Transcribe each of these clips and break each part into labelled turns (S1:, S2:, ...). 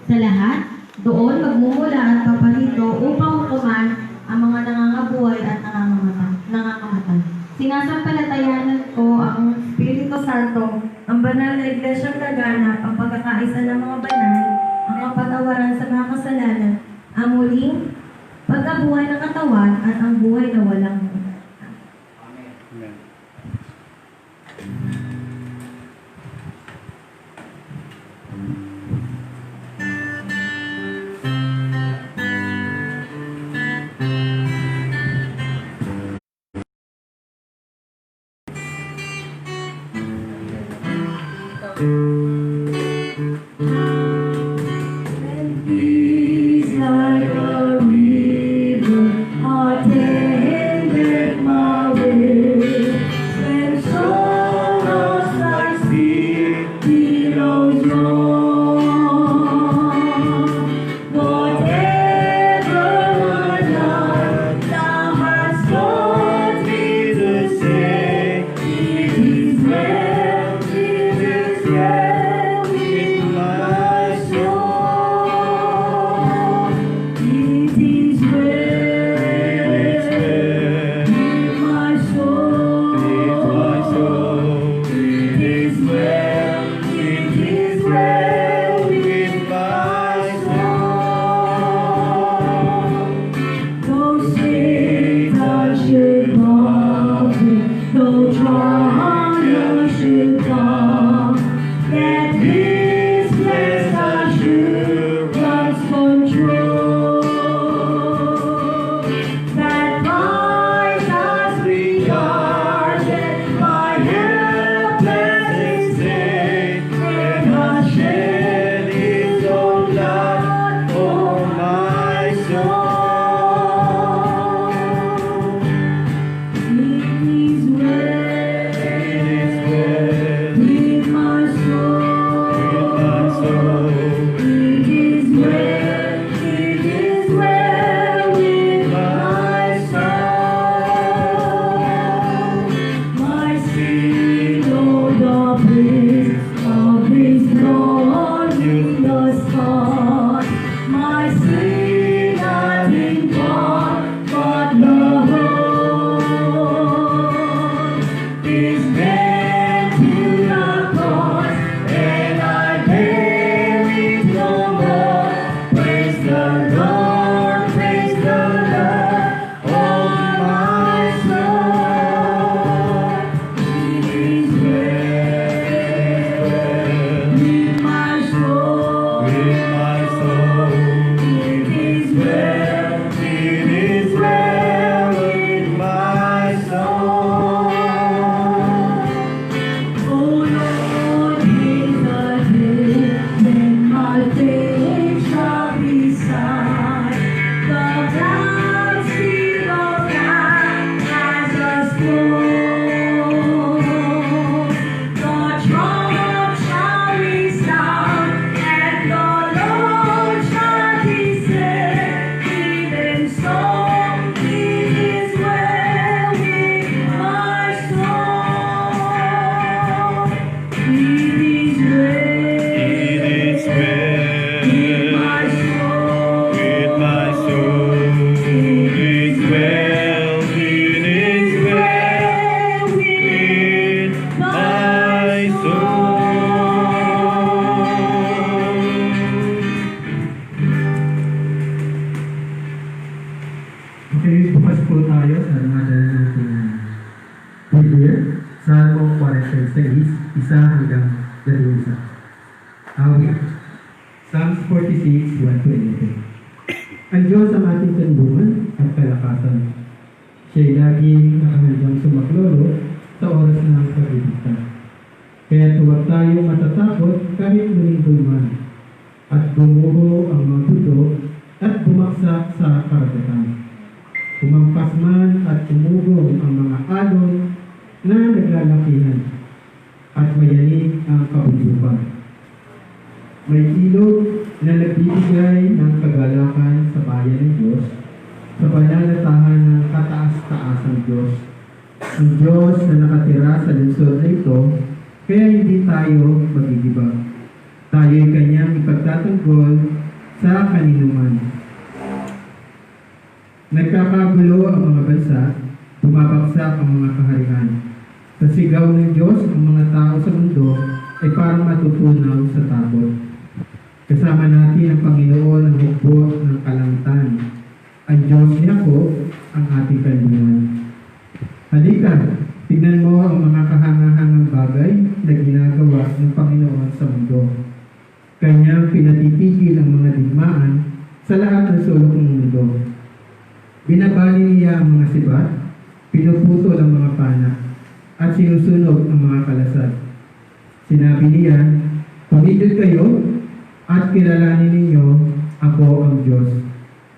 S1: Sa lahat, doon magmumula at paparito upang hukuman ang mga nangangabuhay at nangangamatay. Sinasampalatayanan ko ang Espiritu Santo, ang banal na iglesyang laganap, ang pagkakaisa ng mga banal, ang kapatawaran sa mga kasalanan, ang muling pagkabuhay ng katawan at ang buhay na walang hanggan.
S2: Amen.
S3: Okay, bukas po tayo sa another natin Biblia, Salmo 46, 1 hanggang 2. Awit, Psalms 46, 1-11. Ang Diyos ang ating kanlungan at kalakasan. Siya'y laging nakahandang sumaklolo sa oras ng pag-ibigtan. Kaya huwag tayo matatakot kahit lumindol man, at gumuho ang mga buto at bumaksak sa karagatan. Kumampas man at umugong ang mga alon na naglalakihan, at mayanig ang kabundukan. May ilog na nagbibigay ng kagalakan sa bayan ng Diyos, sa pananatahan ng kataas-taasang Diyos. Ang Diyos na nakatira sa lungsod na ito, kaya hindi tayo magigibag. Tayo'y kanyang ipagtatanggol sa kaninuman. Nagkakagulo ang mga bansa, bumabagsak ang mga kaharian. Sa sigaw ng Diyos, ang mga tao sa mundo ay parang matutunaw sa takot. Kasama natin ang Panginoon ang hukbo ng kalangitan. Ang Diyos ni Jacob ang ating kanlungan. Halika, tignan mo ang mga kahangahangang bagay na ginagawa ng Panginoon sa mundo. Kanyang pinatitigil ang mga digmaan sa lahat ng sulok ng mundo. Binabali niya ang mga sibat, pinuputol ang mga pana, at sinusunog ang mga kalasad. Sinabi niya, pumigil kayo at kilalanin ninyo ako ang Diyos.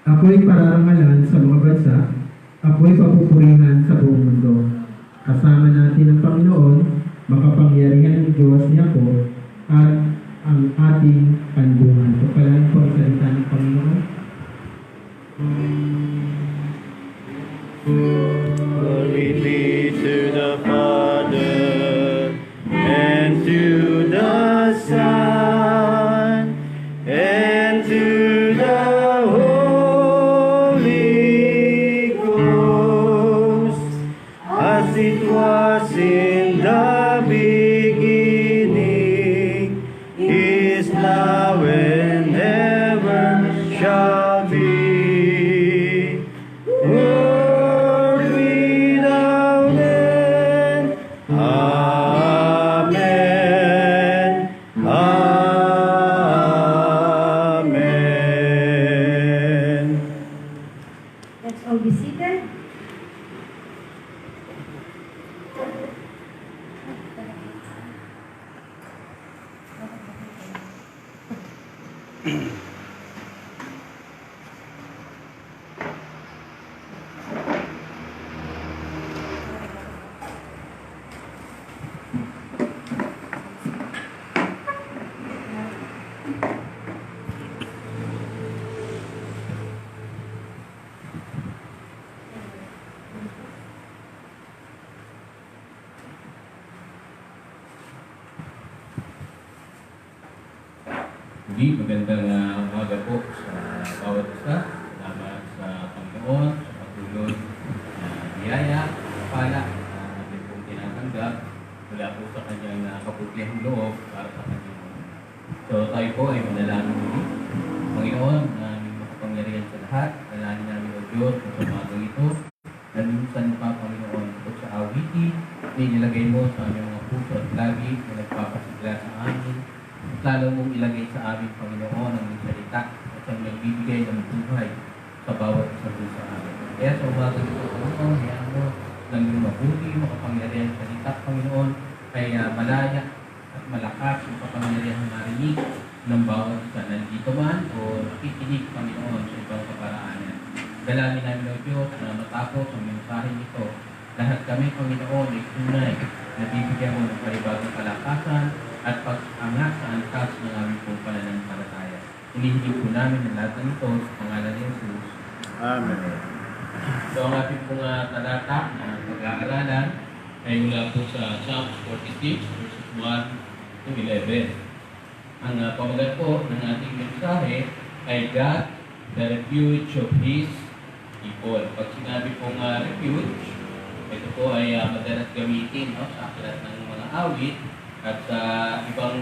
S3: Ako'y pararangalan sa mga bansa, ako'y papupurihan sa buong mundo. Kasama natin ang Panginoon, makapangyarihan ng Diyos niya po, at ang ating kanlungan. Pagpalaan po ang salita ng Panginoon.
S2: Glory be to the Father, and to the Son, and to the Holy Ghost, as it was in the beginning, is now, and ever shall be. World without end. Amen. Amen.
S1: Let's all be seated.
S4: Hindi, magandang umaga po sa bawat isa. Salamat sa Panginoon, sa patuloy na biyaya, kapala na natin pong tinatanggap mula po sa kanyang kabutihang loob para sa kanyang mga. So tayo po ay manalangin muli. Panginoon, aming makapangyarihan sa lahat, dalangin namin o Diyos sa umagang ito, na minsan pa Panginoon ito sa awitin, nilagay mo sa aming mga puso at lagi na nagpapasigla sa amin. Lalo mong ilagay sa aming Panginoon ang iyong salita at ang nagbibigay ng buhay sa bawat isa po sa amin. Kaya sa umaga ito, Panginoon, hayaan mo ng iyong mabuti, makapangyarihan salita, Panginoon, kaya malaya at malakas yung kapangyarihan marinig ng bawat isa nandito man o nakikinig, Panginoon, sa ibang kaparaanan. Dalangin namin o Diyos na matapos ang mensahe nito. Lahat kami, Panginoon, ay tunay na bibigyan mo ng panibagong kalakasan at pag-angat sa angkas ng aming pong pananampalataya. Hinihiling po namin ang lahat ng ito sa pangalan ni Jesus.
S2: Amen.
S4: So ang ating pong talata na pag-aaralan ay mula po sa Psalm 46 verses 1 to 11. Ang pamagat po ng ating mensahe ay God, the refuge of His people. Pag sinabi pong refuge, ito po ay madalas gamitin sa aklat ng mga awit. At sa ibang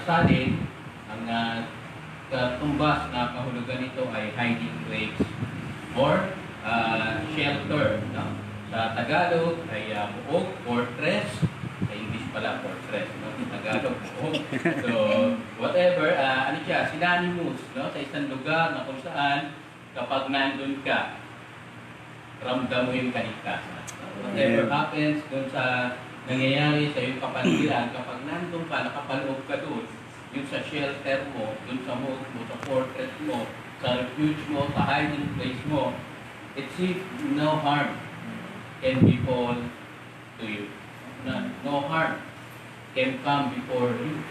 S4: salin, ang katumbas na kahulugan nito ay hiding place or shelter. No? Sa Tagalog ay buog, fortress. Sa English pala, fortress. No? Sa Tagalog, buog. So, whatever, ano siya, synonymous, no? Sa isang lugar na kung saan kapag nandun ka, ramdam mo yung kaligtasan. Whatever happens dun sa nangyayari sa iyong kapaligiran, kapag nandun ka, nakapaloob ka doon, yung sa shelter mo, dun sa moat mo, sa fortress mo, sa refuge mo, sa hiding place mo, it's if no harm can befall to you. No harm can come before you.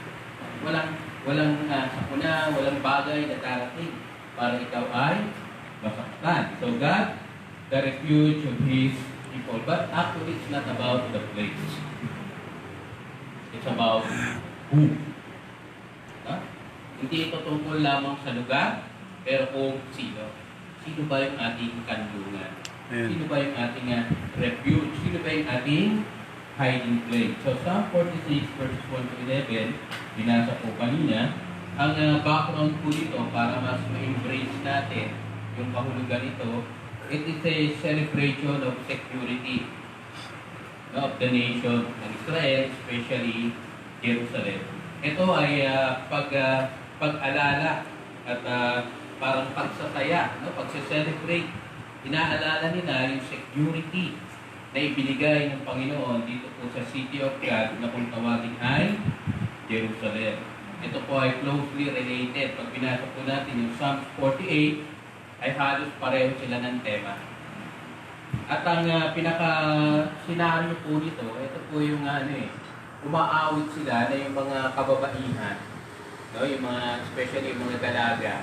S4: Walang sakuna, walang bagay na darating para ikaw ay masaktan. So God, the refuge of His people. But actually, it's not about the place. It's about who. Hindi ito tungkol lamang sa lugar, pero kung sino. Sino ba yung ating kandungan?
S2: Amen.
S4: Sino ba yung ating refuge? Sino ba yung ating hiding place? So, Psalm 46 verses 1 to 11, binasa po kanina. Ang background po dito para mas ma-embrace natin yung kahulugan nito, it is a celebration of security of the nation ng Israel, especially Jerusalem. Ito ay pag-alala at parang pagsasaya, no? Pagse-celebrate. Inaalala nila yung security na ibinigay ng Panginoon dito po sa City of God na kung tawagin ay Jerusalem. Ito po ay closely related. Pag binasa po natin yung Psalm 48, ay halos pareho sila ng tema. At ang pinaka-senaryo po nito, ito po yung umaawit sila na yung mga kababaihan, no? Yung mga, especially yung mga dalaga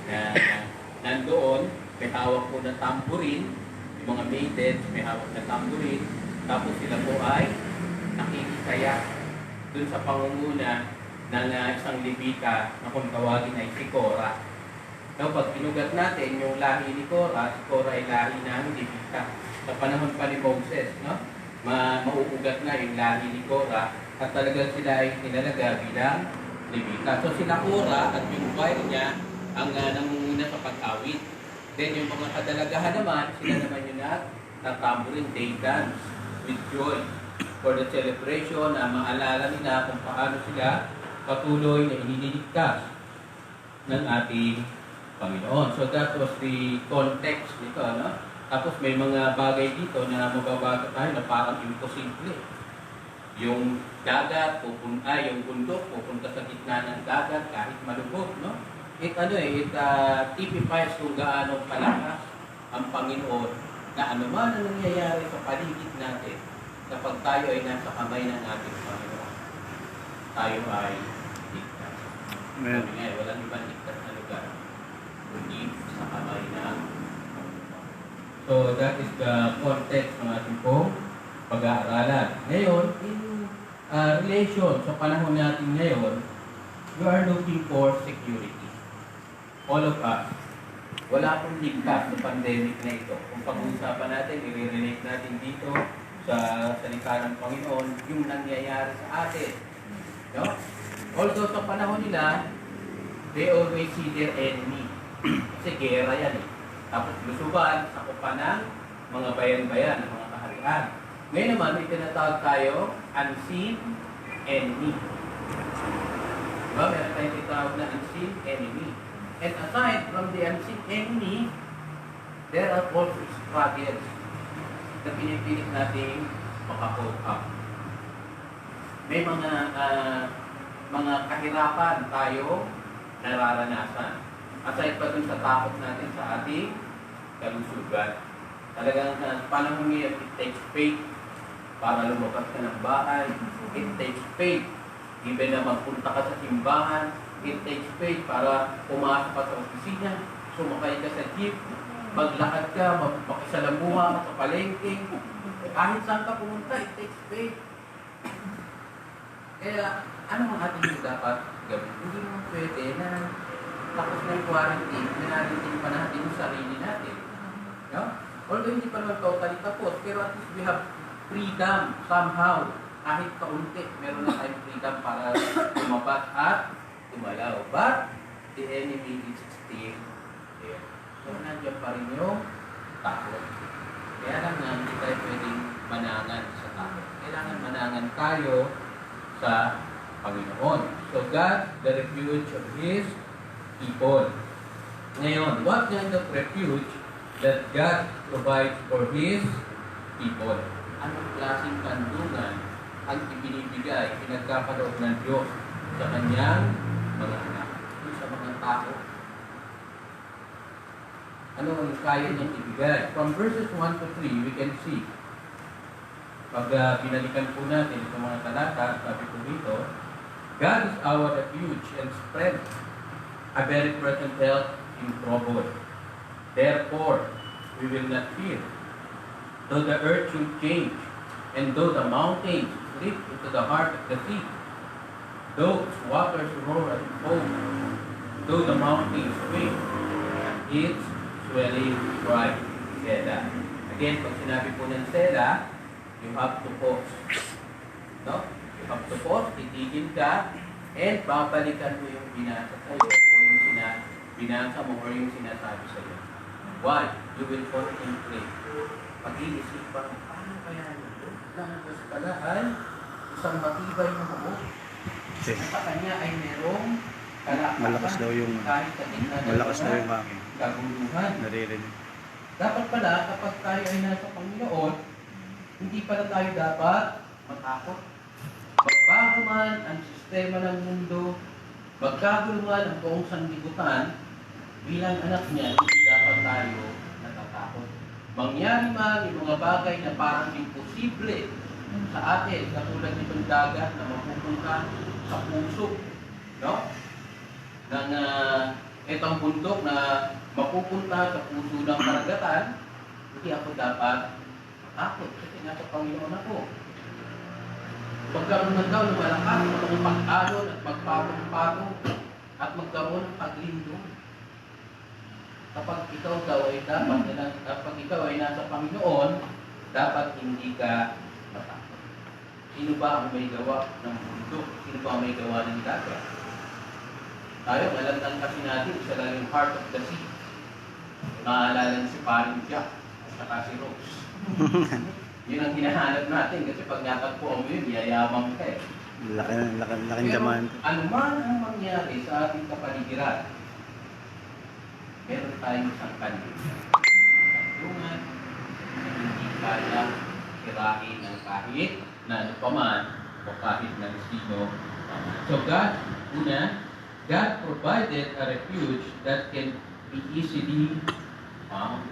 S4: na nandoon, may hawak po na tambourine, yung mga maidens may hawak na tambourine, tapos sila po ay nakikisaya dun sa pangunguna ng isang Levita na kung tawagin ay si Korah. So, pag pinugat natin yung lahi ni Korah, si Korah ay lahi ng Levita. Sa panahon pa ni Moses, no? Mauugat na yung lahi ni Korah at talagang sila ay tinalaga bilang Levita. So, sila Korah at yung choir niya ang nangunguna sa pag-awit. Then, yung mga kadalagahan naman, sila naman yung nagtamburin, they dance with joy for the celebration na maalala nila kung paano sila patuloy na iniligtas ng ating Panginoon. So that was the context nito, no? Tapos may mga bagay dito na mababasa tayo na parang imposible. Yung dagat, yung bundok, pupunta sa gitna ng dagat kahit malubog, no? It typifies kung gaano palakas ang Panginoon na anuman ang nangyayari sa paligid natin kapag tayo ay nasa kamay ng ating Panginoon. Tayo ay ligtas.
S2: Amen.
S4: Sabi nga, walang ibang ligtas na lugar kundi sa kamay ng Panginoon. So, that is the context ng ating pong pag-aaralan. Ngayon, in relation sa panahon natin ngayon, you are looking for security. All of us. Wala pong ligtas sa pandemic na ito. Kung pag-uusapan natin, i-relate natin dito sa salita ng Panginoon, yung nangyayari sa atin. No? Although sa panahon nila, they always see their enemy. Kasi gera yan eh. Tapos lusuban, sakupan ng mga bayan-bayan, ng mga kaharian. Ngayon naman, may tinatawag tayo, unseen enemy. Diba? Meron tayong tinatawag na unseen enemy. And aside from the unseen enemy, there are also struggles na pinipilit nating makakope up. May mga kahirapan tayo nararanasan. Aside pa dun sa takot natin sa ating kalusugan. Talagang sa panahon ngayon, it takes faith para lumabas ka ng bahay. It takes faith even na magpunta ka sa simbahan. It takes faith para pumasok ka sa opisina, sumakay ka sa jeep, maglakad ka, makisalamuha ka sa palengke. Kahit saan ka pumunta, it takes faith. Kaya, ano ang ating dapat gawin? Hindi mo pwede na tapos na yung quarantine, minalitin pa natin yung sarili natin. No? Although hindi pa naman totally tapos, pero at least we have freedom somehow. Kahit kaunti, meron na tayong freedom para lumabas at tumalaw. But, the enemy is still there. So, nandiyan pa rin yung takot. Kaya lang nga, hindi tayo pwedeng manangan sa takot. Kailangan manangan tayo sa Panginoon. So, God, the refuge of His people. Ngayon, what kind of refuge that God provides for His people? Anong klaseng kandungan ang ibinibigay, pinagkakalob ng Diyos sa Kanyang mga anak, sa mga tao? Ano ang kaya niyang ibigay? From verses 1 to 3, we can see. Pag binalikan po natin itong mga talata, sabi po dito, God is our refuge and strength, a very present help in trouble. Therefore, we will not fear. Though the earth should change, and though the mountains slip into the heart of the sea, Those waters roar and foam, though the mountains quake, and its swelling cry, Selah. Again, pag sinabi po ng Selah, you have to pause. No? You have to pause, titigil ka, and babalikan mo yung binasa sa'yo, o yung binasa mo, or yung sinasabi sa'yo. Why? You will contemplate. Pag-iisipan mo, paano kaya ito? Langas pala ay isang matibay na buo. Sa kanya ay merong kalakasan.
S2: Malakas daw yung hangin.
S4: Kaguluhan.
S2: Naririnig.
S4: Dapat pala, kapag tayo ay nasa Panginoon, hindi pala tayo dapat matakot. Magbago man ang sistema ng mundo, magkagulo man ang buong sanlibutan, bilang anak niya, hindi dapat tayo natatakot. Mangyari man yung mga bagay na parang imposible sa atin, katulad nitong dagat na mapupunta sa puso, no? Ng itong bundok na mapupunta sa puso ng karagatan, hindi ako dapat matakot kasi nasa Panginoon ako. Magkaroon ng daw ng malakas, magkaroon pag-alon at magpatong-patong at magkaroon ng paglindong. Kapag ikaw ay nasa Panginoon, dapat hindi ka matakot. Sino ba ang may gawa ng mundo? Sino ba ang may gawa ng dagat? Tayo, malantan kasi natin, isa lang yung heart of the sea. Naalala si Paring Jack at saka si Rose. Yun ang hinahanap natin kasi pag natagpuan mo yun, yayamang ka eh.
S2: Laking daman.
S4: Ano man ang mangyari sa ating kapaligiran, meron tayong isang kandungan na hindi kaya sirahin ng kahit na ano pa man o kahit ng sino. So God provided a refuge that can be easily found.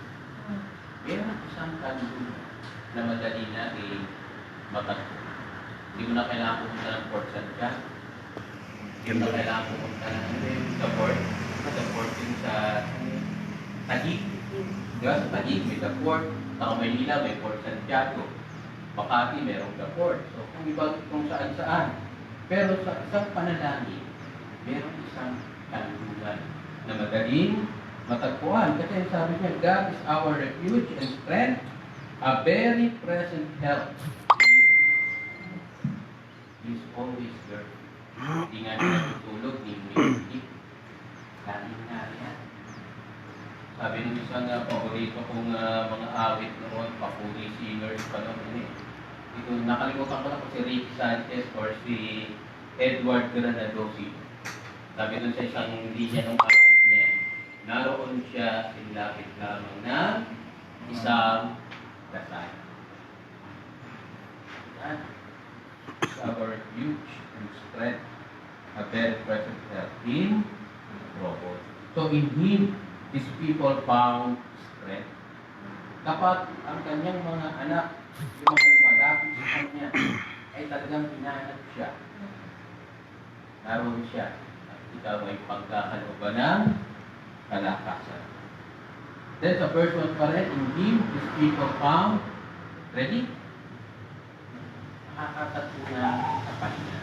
S4: Meron isang kandungan na madali natin matagpo. Hindi mo na kailangan pumunta ng Port Santiago. Hindi mo na kailangan pumunta ng sa port yung sa Taguig. Diba? Sa Taguig may the port. Sa Maynila may Port Santiago. Makati merong the port. So kung saan-saan. Pero sa isang panalangin, meron isang kandungan na madaling matagpuan. Kasi sabi niya, God is our refuge and strength, a very present help. He is always there. Hindi nga natutulog, ni music. Daming nga yan. Sabi ng isang paborito kong mga awit noon, papuri singers pa noon. Ito, nakalimutan ko na kung si Ricky Sanchez or si Edward Granadosi. Sabi dun sa isang linya ng awit niya, naroon siya sinlapit lamang ng isang dasal. Yan. It's our refuge and strength, a very present help in trouble. So in Him, His people found strength. Kapag ang kanyang mga anak, yung mga lumalapit sa kanya, ay talagang hinahanap siya. Naroon siya. At ikaw ay pagkakalooban ng kalakasan. Then sa verse 1 pa rin, in Him, His people found, ready? Nakakatatlo na sa pahinga.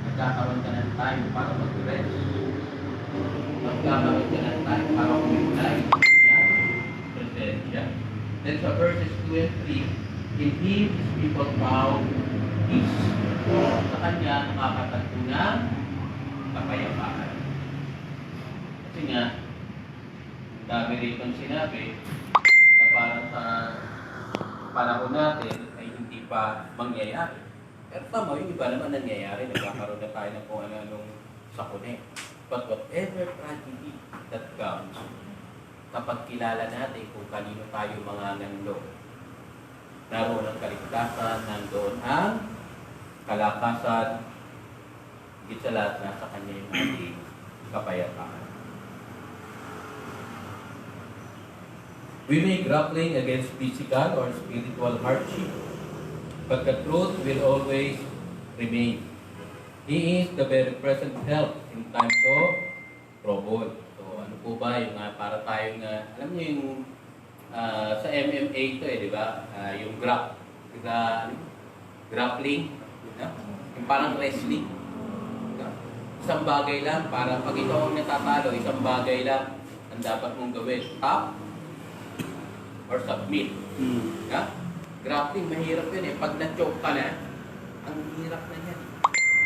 S4: Magkakaroon ka ng time para mag-rest. Magkakaroon ka ng time para mag-rely. Yan, presensya. Then sa verses 2 and 3, in Him, His people found peace. Sa Kanya, nakakatatlo na kapayapaan. Kasi nga, dami rito sinabi na para sa panahon natin ay hindi pa mangyayari. Pero tama, yung iba naman nangyayari, nagkakaroon na tayo ng kung ano-anong sakune. But whatever tragedy that comes, kapag kilala natin kung kanino tayo mga nando, naroon ang kaligtasan, nandoon ang kalakasan, higit sa lahat nasa Kanya yung ating kapayapaan. We may grappling against physical or spiritual hardship, but the truth will always remain. He is the very present help in times of trouble. So ano po ba yung para tayong, alam niyo yung sa MMA ito di ba? Yung grappling, no? Yung parang wrestling. No? Isang bagay lang, para pag ikaw ang natatalo, isang bagay lang ang dapat mong gawin. Stop or submit. No? Grappling, mahirap yun eh. Pag na-choke ka na, ang hirap na yan.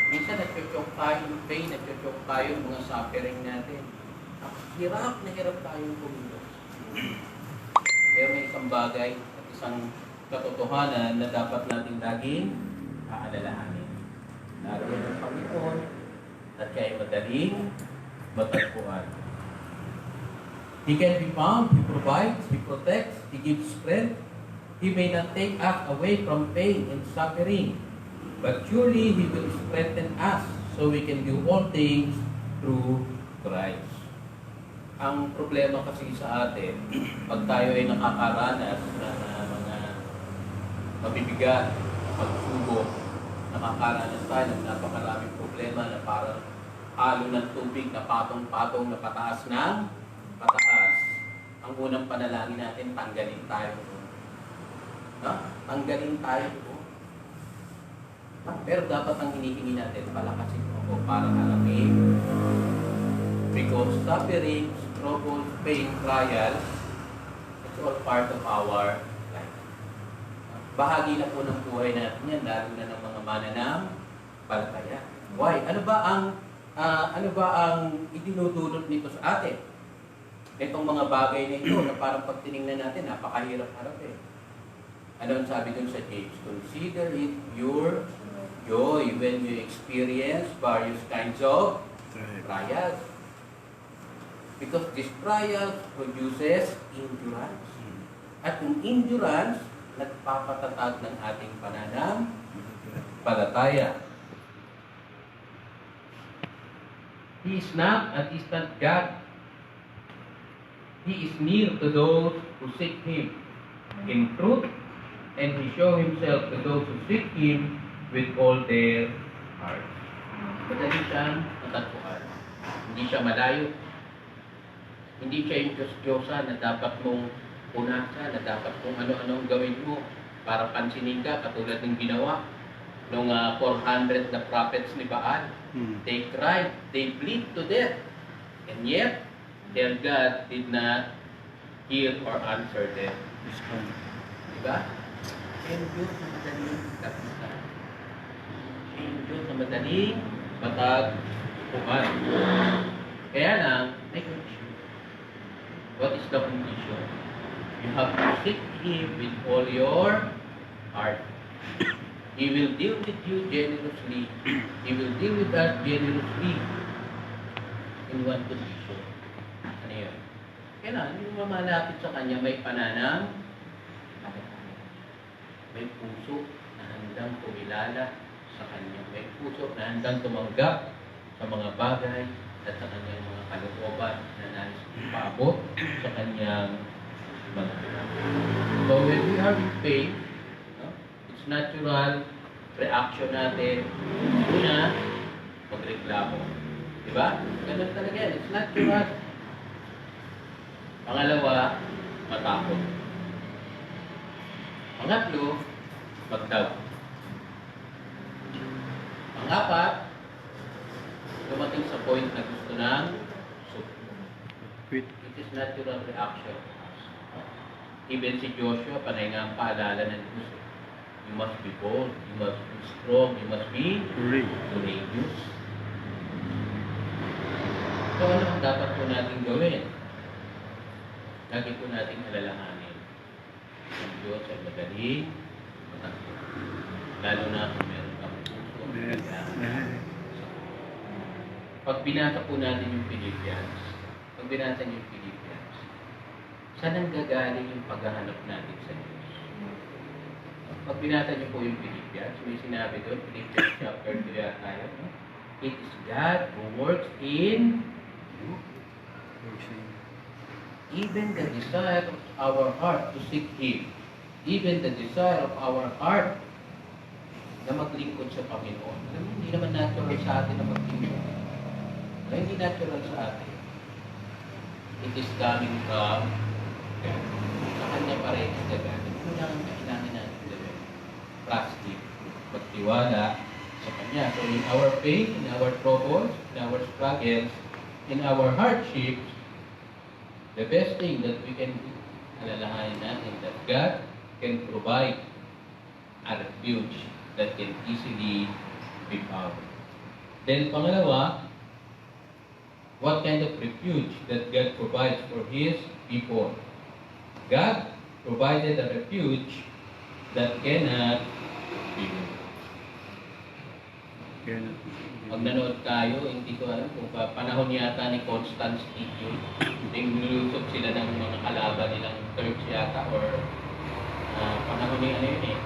S4: Minsan na-choke tayo yung pain, na-choke tayo yung mga suffering natin. Hirap na hirap tayong kumilos. Pero may isang bagay at isang katotohanan na dapat natin laging aalalahanin. Naroon ang Panginoon at kaya madaling matagpuan. He can be found, He provides, He protects, He gives strength. He may not take us away from pain and suffering, but surely He will strengthen us so we can do all things through Christ. Ang problema kasi sa atin, pag tayo ay nakakaranas ng mga mabibigat, pagsubok, nakakaranas tayo ng napakaraming problema na parang halo ng tubig na patong-patong na pataas ng pataas. Ang unang panalangin natin, tanggalin tayo. No? Tanggalin tayo. Pero dapat ang hinihingi natin, palakasin ako para harapin. Because suffering, trouble, pain, trial, it's all part of our life. Bahagi na po ng buhay natin yan, lalo na ng mga mananampalataya. Why? Ano ba ang idinudulot nito sa atin? Itong mga bagay na ito na parang pag tinignan natin, napakahirap harapin. Ano ang sabi dun sa James? Consider it your joy when you experience various kinds of trials. Because this trial produces endurance. At yung endurance, nagpapatatag ng ating pananampalataya. He is not a distant God. He is near to those who seek Him in truth, and He shows Himself to those who seek Him with all their hearts. Madali siyang matagpuan. Hindi siya malayo. Hindi siya yung Diyos-Diyosa na dapat mong punasan, na dapat kung ano-anong gawin mo para pansinin ka, katulad ng ginawa ng 400 na prophets ni Baal. They cried, they bleed to death, and yet their God did not hear or answer them. Diba? Siya yung Diyos na madaling kapitan. Siya yung Diyos na madaling matagpuan. Kaya lang, may condition. What is the condition? You have to seek Him with all your heart. He will deal with you generously. He will deal with us generously. In one condition. Ano yun? Kailangan yung mamalapit sa Kanya may pananang, may puso na handang kumilala sa Kanya. May puso na handang tumanggap sa mga bagay at sa Kanyang mga kalooban na nais ipaabot sa Kanyang mga pinag. So when we are in pain, it's natural reaction natin. Una, magreklamo. Diba? Ganun talaga yan. It's natural. Pangalawa, matakot. Pangatlo, mag-doubt. Pangapat, dumating sa point na gusto ng
S2: Quit.
S4: it is natural reaction. Even si Joshua, panay nga ang paalala ng Diyos. You must be bold, you must be strong, you must be courageous. So ano ang dapat po natin gawin? Lagi po natin alalahanin. Ang Diyos ay magaling, matagpo. Lalo na kung meron kang puso. Pag binasa po natin yung Philippians, saan ang gagaling yung paghahanap natin sa Diyos? Pag binasa niyo po yung Philippians, may sinabi doon, Philippians chapter 2 tayo, no? It is God who works in you. Even the desire of our heart to seek Him, even the desire of our heart na maglingkod sa Panginoon. Alam mo, hindi naman natural sa atin na maglingkod. Hindi natural sa atin. It is coming from God. Sa Kanya pa rin ang gagawin. Ito lang ang kailangan natin gawin. Trust Him. Magtiwala sa Kanya. Kanya. So in our faith, in our troubles, in our struggles, in our hardships, the best thing that we can do, alalahanin natin that God can provide a refuge that can easily be found. Then pangalawa, what kind of refuge that God provides for His people? God provided a refuge that cannot be moved.
S2: Kaya na.
S4: Pag nanood tayo, hindi ko alam kung panahon yata ni Constantine yun. Nilulusot sila ng mga kalaban nilang Turks yata or panahon ni ano yun eh.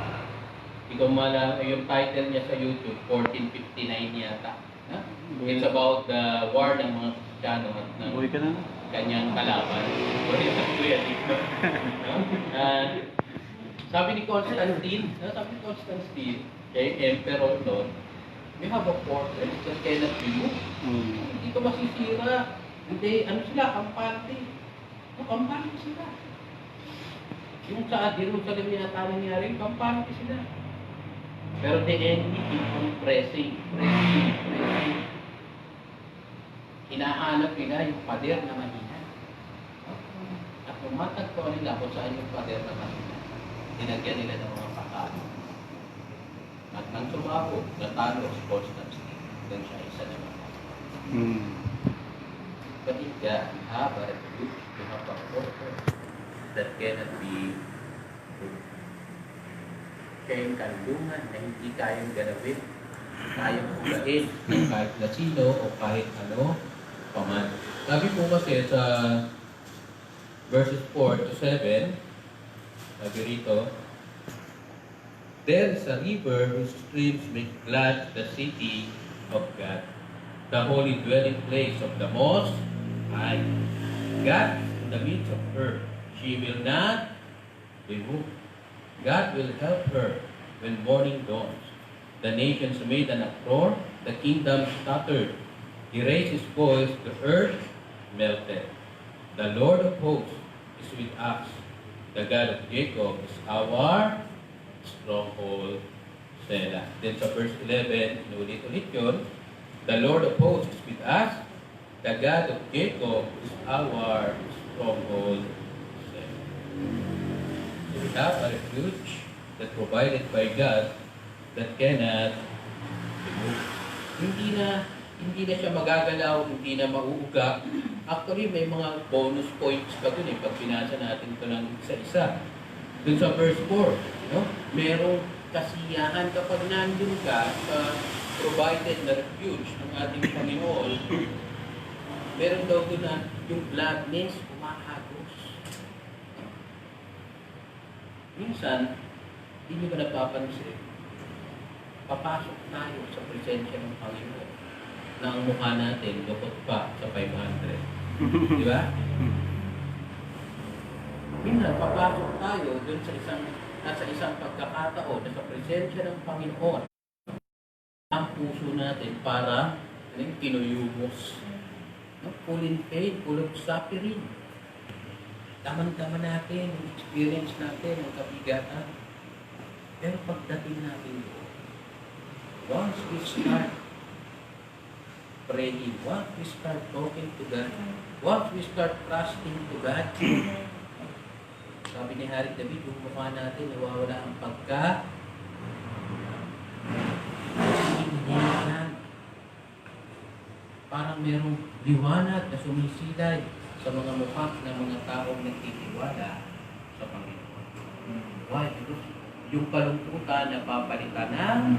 S4: Hindi ko mala, yung title niya sa YouTube, 1459 yata. It's about the war ng mga Kristiyano at ng
S2: Uwi ka na.
S4: kanyang kalaban. Kuya dito. Sabi ni Constantine, kay Emperor doon, we have a fortress that cannot be moved. Hindi ko masisira. Hindi, ano sila, kampante. Kampante sila. Yung sa Jerusalem yata nangyari, kampante sila. Pero the enemy keep on pressing. Hinahanap nila yung pader na mahina. At tumatagpo nila kung saan yung pader na mahina. Tinagyan nila ng mga pakalo. At nang sumabog, natalo si Constantine. Doon siya isa naman. But if God have a refuge, to have a fortress that cannot be moved. Kaya yung kandungan na hindi kayang ganawin, kayang ugain ng kahit na sino o kahit ano paman. Sabi po kasi sa verses 4 to 7, sabi rito, there is a river whose streams make glad the city of God, the holy dwelling place of the Most High. God is in the midst of her. She will not be moved. God will help her when morning dawns. The nations made an uproar, the kingdoms stuttered. He raised his voice, the earth melted. The Lord of hosts is with us. The God of Jacob is our stronghold, Selah. Then sa verse 11, inulit-ulit yun, the Lord of hosts is with us. The God of Jacob is our stronghold, Selah. So we have a refuge that provided by God that cannot be moved. Hindi na siya magagalaw, hindi na mauuga. Actually, may mga bonus points pa dun eh, pag binasa natin ito ng isa-isa. Dun sa verse 4, no? Merong kasiyahan kapag nandun ka sa provided na refuge ng ating Panginoon. Meron daw dun na yung gladness umahagos. Minsan, hindi nyo ba napapansin? Papasok tayo sa presensya ng Panginoon na ang mukha natin lukot pa sa 500. Di ba? Minsan, papasok tayo dun sa isang pagkakataon na sa presensya ng Panginoon ang puso natin para kinuyubos. Full in pain, full of suffering. Daman-daman natin, experience natin ang kabigatan. Pero pagdating natin doon, once we start praying, once we start talking to God, once we start trusting to God, sabi ni Hari David, yung mukha natin, nawawala ang pagka-hinihinahan. Parang merong liwanag na sumisilay sa mga mukha ng mga taong nagtitiwala sa Panginoon. Why? Because yung kalungkutan na papalitan ng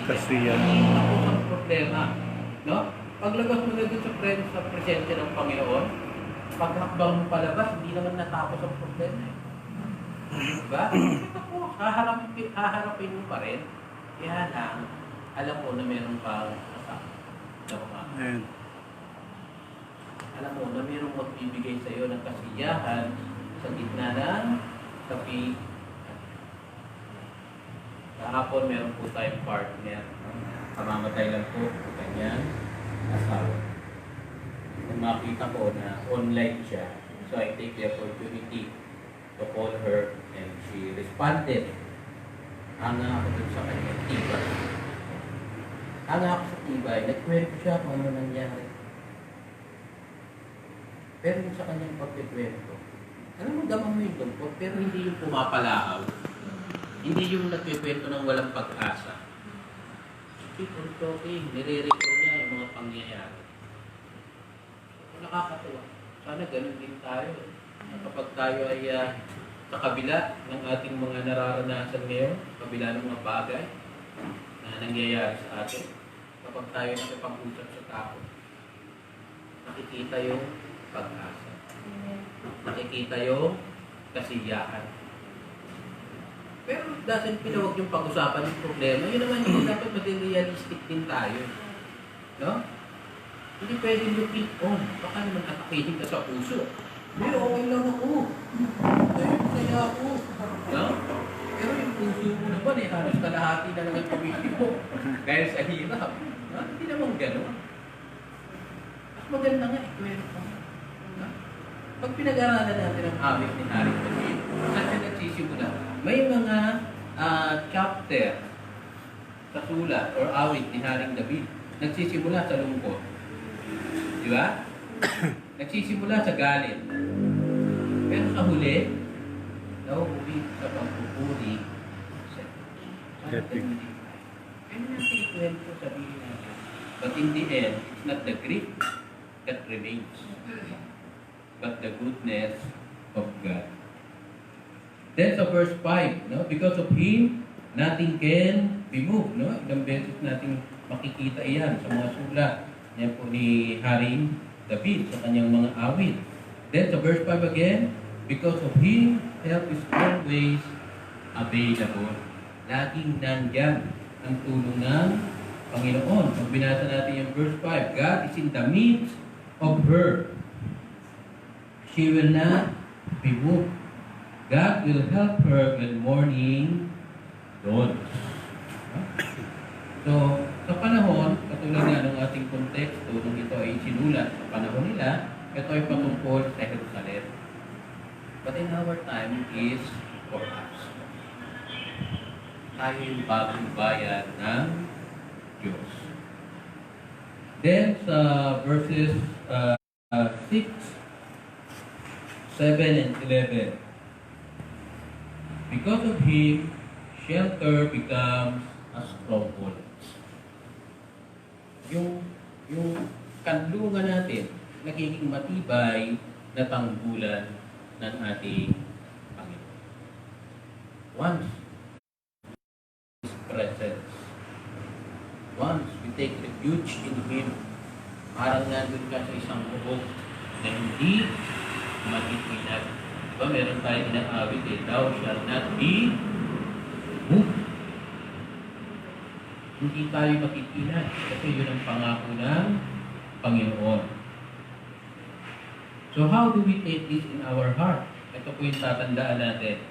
S2: Kasiyahan.
S4: Hindi ako ang problema. No? Paglabas mo na dun sa presensya ng Panginoon, paghakbang mo palabas, hindi naman natapos ang problema. Diba? Haharapin mo pa rin. Kaya lang, alam mo na meron pang
S2: Ayan.
S4: alam mo na mayroong magbibigay sa iyo ng kasiyahan sa gitna ng sapi. Kahapon meron po tayong partner. Kamamatay lang po ang kanyang asawa. Kung makita ko na online siya, so I take the opportunity to call her and she responded. Hanga ako dun sa kanyang tiba. Tanga ako sa tibay, nagkwento siya kung ano nangyari. Pero yung sa kanyang pagkikwento, alam mo, damang mo yung lungkot, pero hindi yung pumapalaaw. Hindi yung nagkikwento ng walang pag-asa. Keep on talking, nire-recall niya yung mga pangyayari. Nakakatuwa. Sana ganun din tayo. Kapag tayo ay sa kabila ng ating mga nararanasan ngayon, kabila ng mga bagay na nangyayari sa atin, kapag tayo nakipag-usap sa tao, nakikita yung pag-asa. Nakikita yung kasiyahan. Pero doesn't mean huwag yung pag-usapan ng problema. Yun naman yung dapat maging realistic din tayo. No? Hindi pwedeng yung keep on. Baka naman atakihin ka sa puso. Pero okay lang ako. Kaya ako. No? Pero yung puso mo naman halos kalahati na lang ang pamilya mo. Dahil sa hirap. No? Hindi naman gano'n. Mas maganda nga, ikwento ko. No? Pag pinag-aralan natin ang awit ni Haring David, saan siya nagsisimula? May mga chapter sa sulat or awit ni Haring David nagsisimula sa lungkot. Di ba? Nagsisimula sa galit. Pero sa huli, nauuwi sa pagpupuri sa Diyos. Kaya natin ikwento sabihin natin. But in the end, it's not the grief that remains, but the goodness of God. Then sa verse 5, no? Because of Him, nothing can be moved. No? Ilang beses natin makikita iyan sa mga sulat. Yan po ni Haring David sa kanyang mga awit. Then sa verse 5 again, because of Him, help is always available. Laging nandyan ang tulong ng Panginoon. Pag binasa natin yung verse 5, God is in the midst of her. She will not be moved. God will help her when morning dawns. So, sa panahon, katulad nga ng ating konteksto, nung ito ay sinulat sa panahon nila, ito ay patungkol sa Jerusalem. But in our time, it is for us. Tayo yung bagong bayan ng Diyos. Then, sa verses 6, 7, and 11, because of Him, shelter becomes a stronghold. Yung kanlungan natin, nagiging matibay na tanggulan ng ating Panginoon. Once His presence, once we take refuge in Him, parang nandun ka sa isang bubog na hindi matitinag. Diba, meron tayo inaawit thou shall not be moved. Hindi tayo matitinag kasi yun ang pangako ng Panginoon. So how do we take this in our heart? Ito po yung tatandaan natin.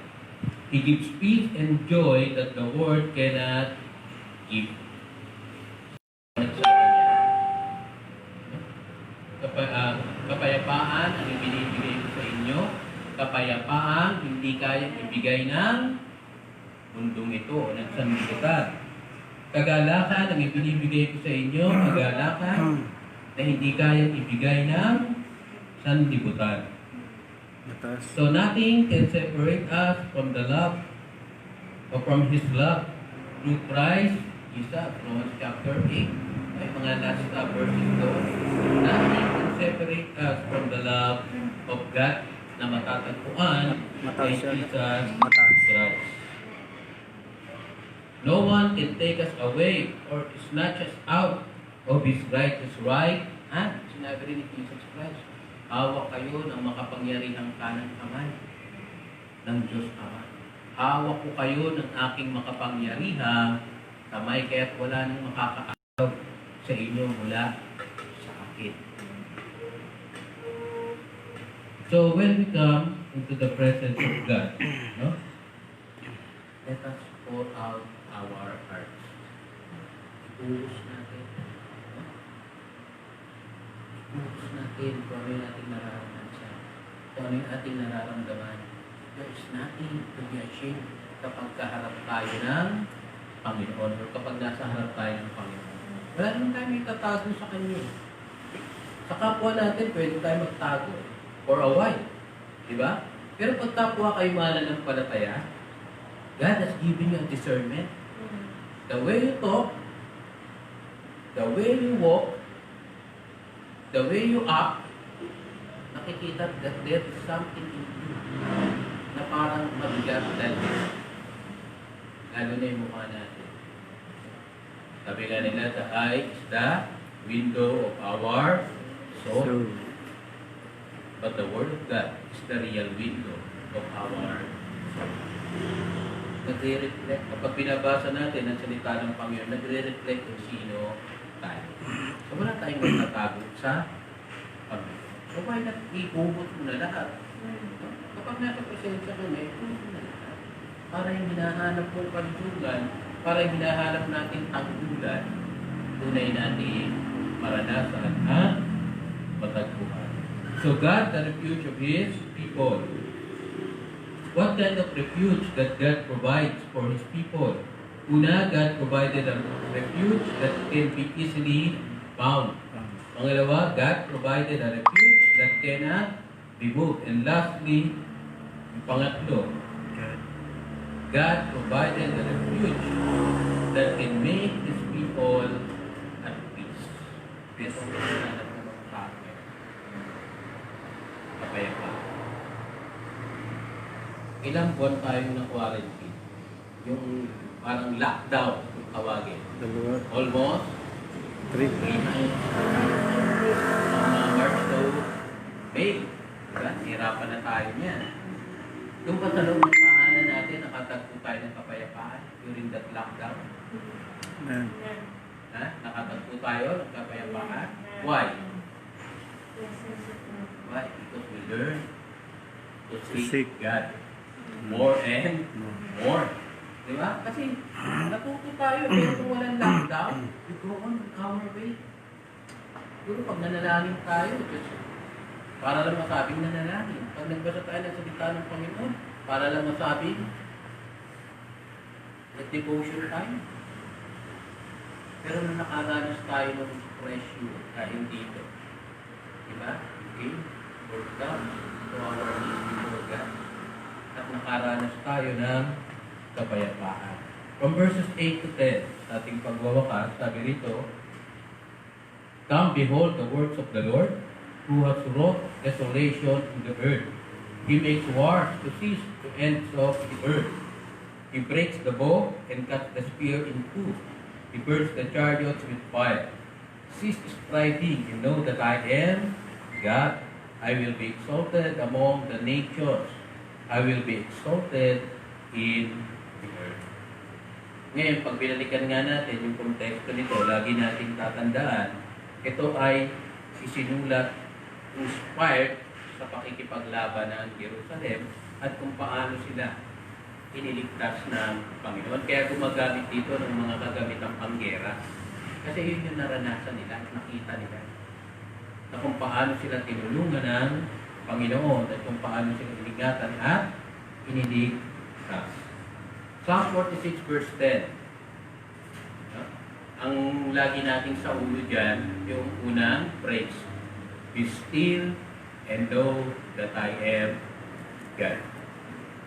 S4: He gives peace and joy that the world cannot give. Kapayapaan ang ibinibigay ko sa inyo. Kapayapaan hindi kayang ibigay ng mundong ito o ng sanlibutan. Kagalakan ang ibinibigay ko sa inyo, kagalakan na hindi kayang ibigay ng sanlibutan. So nothing can separate us from the love or from His love through Christ. Isa, Romans chapter 8. May mga last verses doon. Nothing can separate us from the love of God na matatagpuan kay Jesus Christ. No one can take us away or snatch us out of His righteous right hand. Sinabi rin ni Jesus Christ, hawak kayo ng makapangyarihang kanang kamay ng Diyos Ama. Hawak ko kayo ng aking makapangyarihang kamay, kaya't wala nang makakaagaw sa inyo mula sa akin. So when we come into the presence of God, no? Let us pour out our hearts. Ibuhos natin. No? Ibuhos natin kung ano yung ating nararamdaman siya. Kung ano yung ating nararamdaman. There is nothing to be ashamed kapag kaharap tayo ng Panginoon o kapag nasa harap tayo ng Panginoon. Wala naman tayo may tatago sa Kanya. Sa kapwa natin, pwede tayo magtago for a while. Diba? Pero pag kapwa kayo mananampalataya, God has given you a discernment. The way you talk, the way you walk, the way you act, nakikita that there is something in you na parang mabigat dahil lalo na yung mukha natin. Sabi nga nila, the eye is the window of our soul. But the Word of God is the real window of our soul. Nagre-reflect. Kapag binabasa natin ang salita ng Panginoon, nagre-reflect kung sino tayo. So wala tayong magtatago sa Panginoon. So why not iubot mo na lahat? Kapag nasa presensya ka na, iubot mo na lahat. Para yung hinahanap mong kalusugan, para yung hinahanap natin tanggulan, tunay natin maranasan at matagpuan. So God, the refuge of His people. What kind of refuge that God provides for His people? Una, God provided a refuge that can be easily found. Pangalawa, God provided a refuge that cannot be moved. And lastly, yung pangatlo, God provided a refuge that can make His people at peace. Peace. Kapayapaan. Ilang buwan tayo na quarantine? Yung parang lockdown, kung tawagin.
S2: Dalawa.
S4: Almost
S2: 3.
S4: 3 months. March to May. Diba? Hirapan na tayo niyan. Yung pa sa loob ng tahanan natin, nakatagpo tayo ng kapayapaan during that lockdown.
S2: Amen.
S4: Ha? Nakatagpo tayo ng kapayapaan. Why? Why? Because we learn to seek God more and more. Diba? Kasi natuto tayo, pero kung walang lockdown, we go on our way. Siguro pag nanalangin tayo, just para lang masabing nanalangin. Pag nagbasa tayo ng salita ng Panginoon, para lang masabing nag-devotion tayo. Pero nung nakaranas tayo ng pressure dahil dito, diba? Okay? Work down to our knees before God. At nakaranas tayo ng kapayapaan. From verses 8 to 10, sa ating pagwawakas, sabi rito, come, behold the works of the Lord, who has wrought desolation in the earth. He makes wars to cease to ends of the earth. He breaks the bow and cuts the spear in two. He burns the chariots with fire. Cease striving and know that I am God. I will be exalted among the nations. I will be exalted in the earth. Ngayon, pag binalikan nga natin yung konteksto nito, lagi nating tatandaan, ito ay isinulat, inspired sa pakikipaglaban ng Jerusalem at kung paano sila iniligtas ng Panginoon. Kaya gumagamit dito ng mga kagamitang panggera. Kasi yun yung naranasan nila, nakita nila. Na kung paano sila tinulungan ng Panginoon at kung paano sila iningatan at iniligtas. Psalm 46 verse 10. Ang lagi nating sa ulo dyan, yung unang phrase. Be still and know that I am God.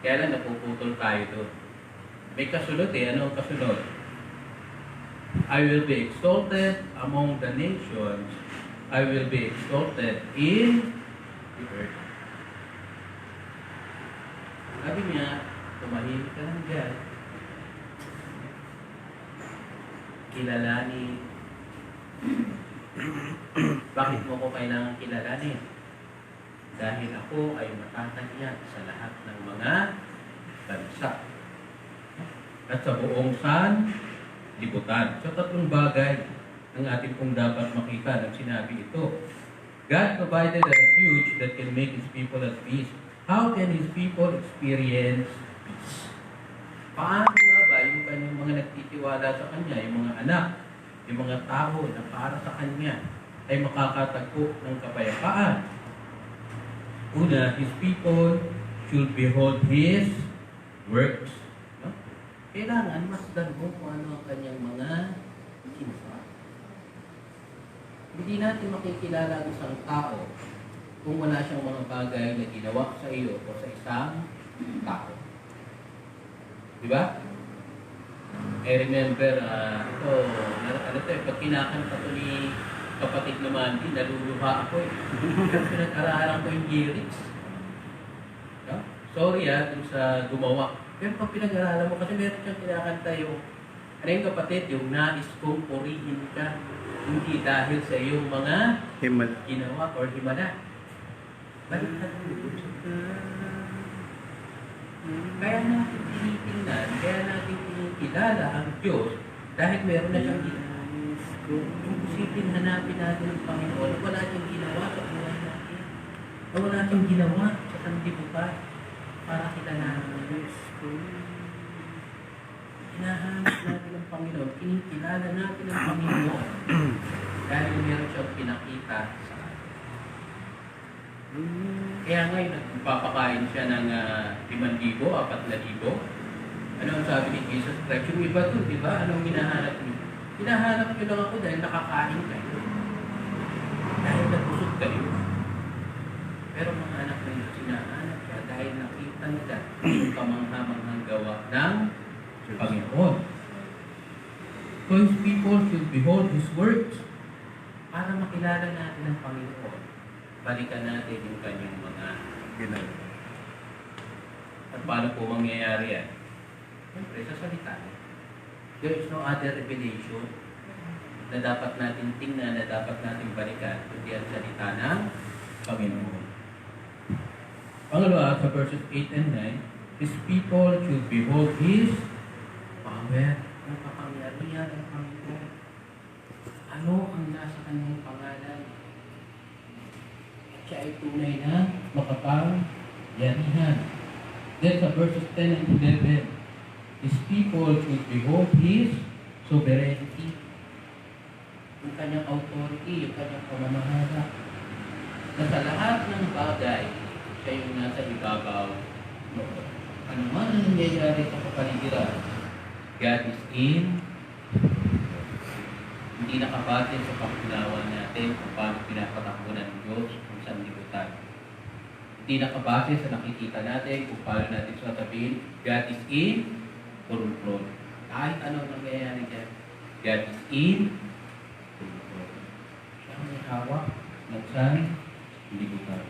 S4: Kaya lang napuputol tayo doon. May kasunod Ano ang kasunod? I will be exalted among the nations. I will be exalted in the earth. Sabi niya, tumahimik ka lang dyan. Kilalanin. Bakit mo ko kailangan kilalanin? Dahil ako ay matatagyan sa lahat ng mga bansa. At sa buong libutan. So, tatlong bagay ang ating pong dapat makita ng sinabi ito. God provided a refuge that can make His people at peace. How can His people experience peace? Paano nga ba yung kanyang mga nagtitiwala sa Kanya, yung mga anak, yung mga tao na para sa Kanya ay makakatagpo ng kapayapaan? Una, His people should behold His works. No? Kailangan masdan mo kung ano ang Kanyang mga ginawa. Hindi natin makikilala ang isang tao kung wala siyang mga bagay na ginawa sa iyo o sa isang tao. Di ba? I remember, pag kinakanta ko ni kapatid na Mandy, naluluha ako eh. Pero pinag-aralan ko yung lyrics. No? Sorry dun sa gumawa. Pero pag pinag-aralan mo, kasi meron siyang kinakanta yung, ano yung kapatid, yung nais kong purihin ka, hindi dahil sa iyong mga
S2: Himal.
S4: ginawa or himala. Baliktad mo. Kaya natin tinitingnan, kaya natin kinikilala ang Diyos dahil meron na siyang ginawa. Kung posibleng hanapin natin ang Panginoon, wala siyang ginawa sa buhay natin. O wala siyang ginawa sa sandibutan para kilalanan ng Diyos. Hinahanap natin ang Panginoon, kinikilala natin ang Panginoon dahil meron siyang pinakita sa atin. Kaya ngayon, nagpapakain siya ng 5,000, 4,000. Ano ang sabi ni Jesus Christ? Yung iba doon, di ba? Anong hinahanap niyo? Hinahanap niyo lang ako dahil nakakain kayo. Dahil nabusog kayo. Pero mga anak na yun, sinahanap ka dahil nakita nila yung kamangha-manghang gawa ng Panginoon. So His people should behold His works para makilala natin ang Panginoon. Balikan natin yung kanyang mga
S2: Ginagawa.
S4: At paano po mangyayari yan? Siyempre, sa salita. There is no other revelation na dapat natin tingnan, na dapat natin balikan, kundi ang salita ng Panginoon. Pangalawa, sa verses 8 and 9, His people should behold His power. Ang kapangyarihan ng Panginoon. Ano ang nasa kanyang pangalan? Siya ay tunay na makapangyarihan. Then sa verses 10 and 11, His people should behold His sovereignty. Yung kanyang authority, yung kanyang pamamahala. Na sa lahat ng bagay, siya yung nasa ibabaw. Ano man ang nangyayari sa kapaligiran, God is in. Hindi nakabase sa pagkunawa natin kung paano pinapatakbo ng Diyos kung saan libutan. Hindi nakabase sa nakikita natin kung paano natin sasabihin, God is in control. Kahit anong nangyayari dyan, God is in control. Siya ang may hawak ng saan libutan.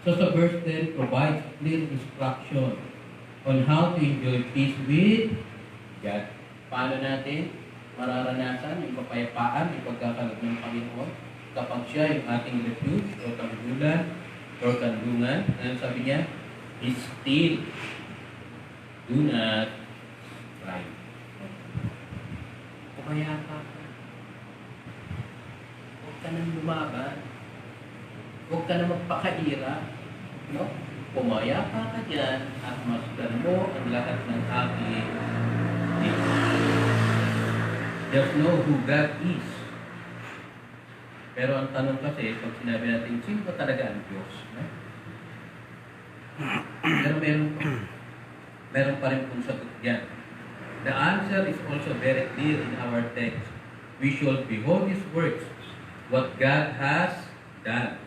S4: So sa verse 10, provides clear instruction on how to enjoy peace with God. Paano natin mararanasan yung kapayapaan, yung pagkakalog ng Panginoon kapag siya yung ating refuge o tanggulan o kandungan. Ano sabi niya? Be still. Do not cry. Pumayapa ka. Huwag ka nang lumaban. Huwag ka nang magpakaira. No? Pumayapa ka dyan at masdan mo ang lahat ng aking just know who God is. Pero ang tanong kasi, pag sinabi natin, sino ba talaga ang Diyos? No? Pero meron pa rin kung sagot yan. The answer is also very clear in our text. We should behold His works, what God has done.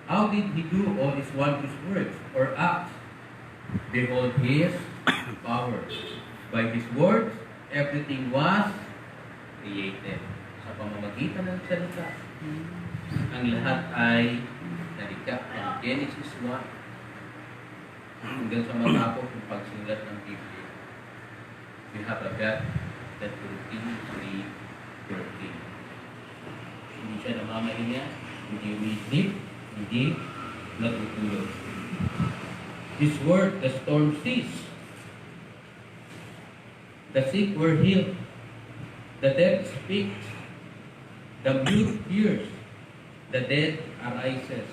S4: How did He do all His wondrous works or acts? Behold His power. By His words, everything was created. Sa pamamagitan ng salita, ang lahat ay nalikha ng Genesis 1 hanggang sa matapos ng pagsulat ng Biblia. We have a God that continuously working. Hindi siya namamahinga, hindi umiidlip, hindi natutulog. His word, the storm ceased. The sick were healed. The dead speaks. The mute hears. The dead arises.